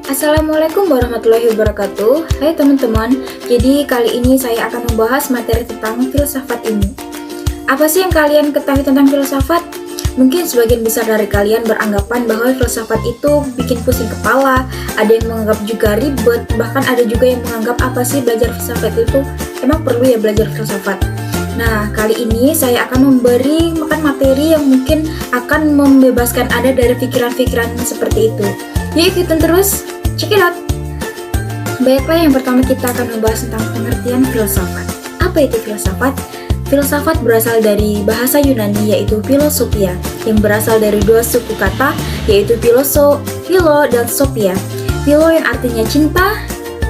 Assalamualaikum warahmatullahi wabarakatuh. Hai teman-teman, jadi kali ini saya akan membahas materi tentang filsafat ilmu. Apa sih yang kalian ketahui tentang filsafat? Mungkin sebagian besar dari kalian beranggapan bahwa filsafat itu bikin pusing kepala, ada yang menganggap juga ribet, bahkan ada juga yang menganggap apa sih belajar filsafat itu? Emang perlu ya belajar filsafat? Nah, kali ini saya akan memberi materi yang mungkin akan membebaskan Anda dari pikiran-pikiran seperti itu. Yuk ikutin terus! Check it out! Baiklah, yang pertama kita akan membahas tentang pengertian filsafat. Apa itu filsafat? Filsafat berasal dari bahasa Yunani yaitu philosophia, yang berasal dari dua suku kata yaitu philo dan sophia. Philo yang artinya cinta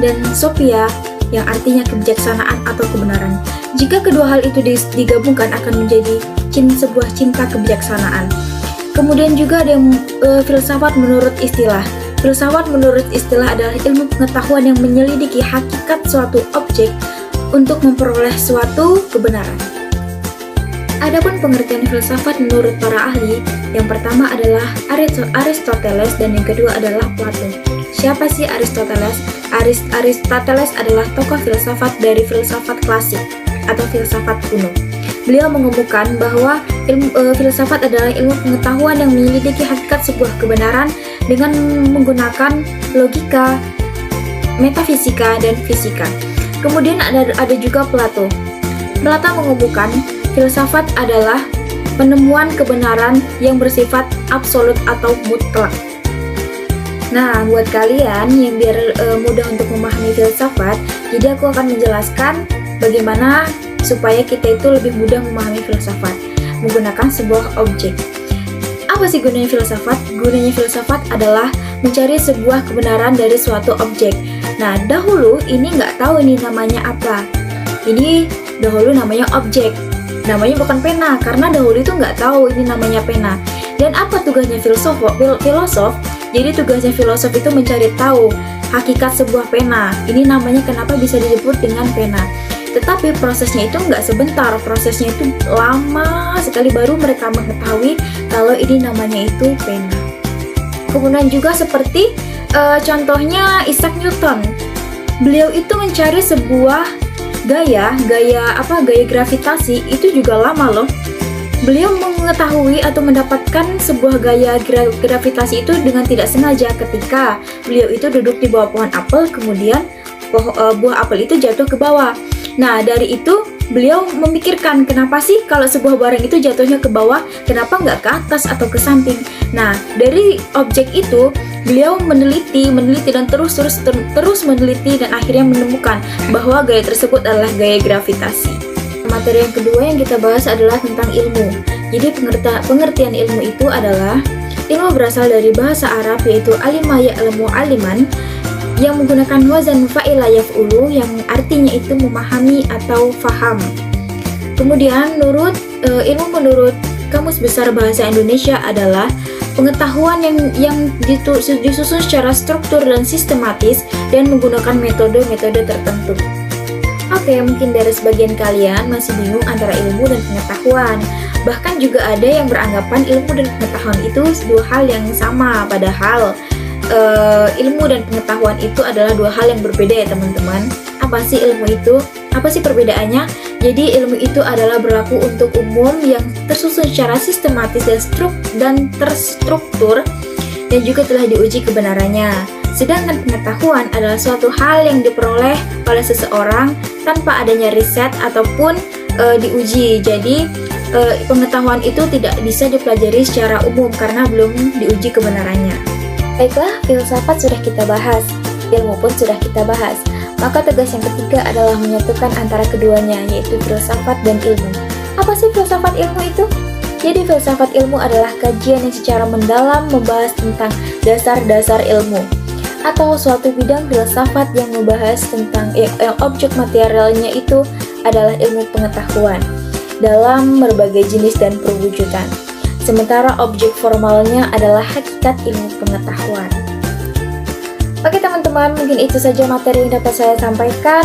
dan sophia yang artinya kebijaksanaan atau kebenaran. Jika kedua hal itu digabungkan akan menjadi sebuah cinta kebijaksanaan. Kemudian juga ada yang filsafat menurut istilah. Filsafat menurut istilah adalah ilmu pengetahuan yang menyelidiki hakikat suatu objek untuk memperoleh suatu kebenaran. Adapun pengertian filsafat menurut para ahli, yang pertama adalah Aristoteles dan yang kedua adalah Plato. Siapa sih Aristoteles? Aristoteles adalah tokoh filsafat dari filsafat klasik atau filsafat kuno. Beliau mengemukakan bahwa filsafat adalah ilmu pengetahuan yang menyelidiki hakikat sebuah kebenaran dengan menggunakan logika, metafisika, dan fisika. Kemudian ada juga Plato. Plato mengemukakan filsafat adalah penemuan kebenaran yang bersifat absolut atau mutlak. Nah, buat kalian yang biar mudah untuk memahami filsafat, jadi aku akan menjelaskan bagaimana supaya kita itu lebih mudah memahami filsafat menggunakan sebuah objek. Apa sih gunanya filsafat? Gunanya filsafat adalah mencari sebuah kebenaran dari suatu objek. Nah, dahulu ini nggak tahu ini namanya apa. Ini dahulu namanya objek. Namanya bukan pena, karena dahulu itu nggak tahu ini namanya pena. Dan apa tugasnya filosof? Jadi tugasnya filosof itu mencari tahu hakikat sebuah pena. Ini namanya kenapa bisa disebut dengan pena. Tetapi prosesnya itu nggak sebentar, prosesnya itu lama sekali baru mereka mengetahui kalau ini namanya itu pena. Kemudian juga seperti contohnya Isaac Newton. Beliau itu mencari sebuah gaya gravitasi itu juga lama loh. Beliau mengetahui atau mendapatkan sebuah gaya gravitasi itu dengan tidak sengaja ketika beliau itu duduk di bawah pohon apel, kemudian buah apel itu jatuh ke bawah. Nah, dari itu beliau memikirkan kenapa sih kalau sebuah barang itu jatuhnya ke bawah, kenapa nggak ke atas atau ke samping. Nah, dari objek itu beliau meneliti dan terus meneliti dan akhirnya menemukan bahwa gaya tersebut adalah gaya gravitasi. Materi yang kedua yang kita bahas adalah tentang ilmu. Jadi pengertian ilmu itu adalah ilmu berasal dari bahasa Arab yaitu alima ya'lamu aliman, yang menggunakan wazan fa'ila yaf'ulu yang artinya itu memahami atau faham. Kemudian ilmu menurut Kamus Besar Bahasa Indonesia adalah pengetahuan yang disusun secara struktur dan sistematis dan menggunakan metode-metode tertentu. Oke, mungkin dari sebagian kalian masih bingung antara ilmu dan pengetahuan. Bahkan juga ada yang beranggapan ilmu dan pengetahuan itu dua hal yang sama, padahal ilmu dan pengetahuan itu adalah dua hal yang berbeda ya teman-teman. Apa sih ilmu itu? Apa sih perbedaannya? Jadi ilmu itu adalah berlaku untuk umum yang tersusun secara sistematis dan terstruktur dan juga telah diuji kebenarannya. Sedangkan pengetahuan adalah suatu hal yang diperoleh oleh seseorang tanpa adanya riset ataupun diuji. Jadi pengetahuan itu tidak bisa dipelajari secara umum karena belum diuji kebenarannya. Baiklah, filsafat sudah kita bahas, ilmu pun sudah kita bahas. Maka tugas yang ketiga adalah menyatukan antara keduanya, yaitu filsafat dan ilmu. Apa sih filsafat ilmu itu? Jadi filsafat ilmu adalah kajian yang secara mendalam membahas tentang dasar-dasar ilmu, atau suatu bidang filsafat yang membahas tentang yang objek materialnya itu adalah ilmu pengetahuan dalam berbagai jenis dan perwujudan. Sementara objek formalnya adalah hakikat ilmu pengetahuan. Oke teman-teman, mungkin itu saja materi yang dapat saya sampaikan.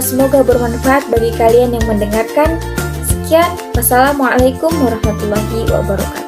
Semoga bermanfaat bagi kalian yang mendengarkan. Sekian, wassalamualaikum warahmatullahi wabarakatuh.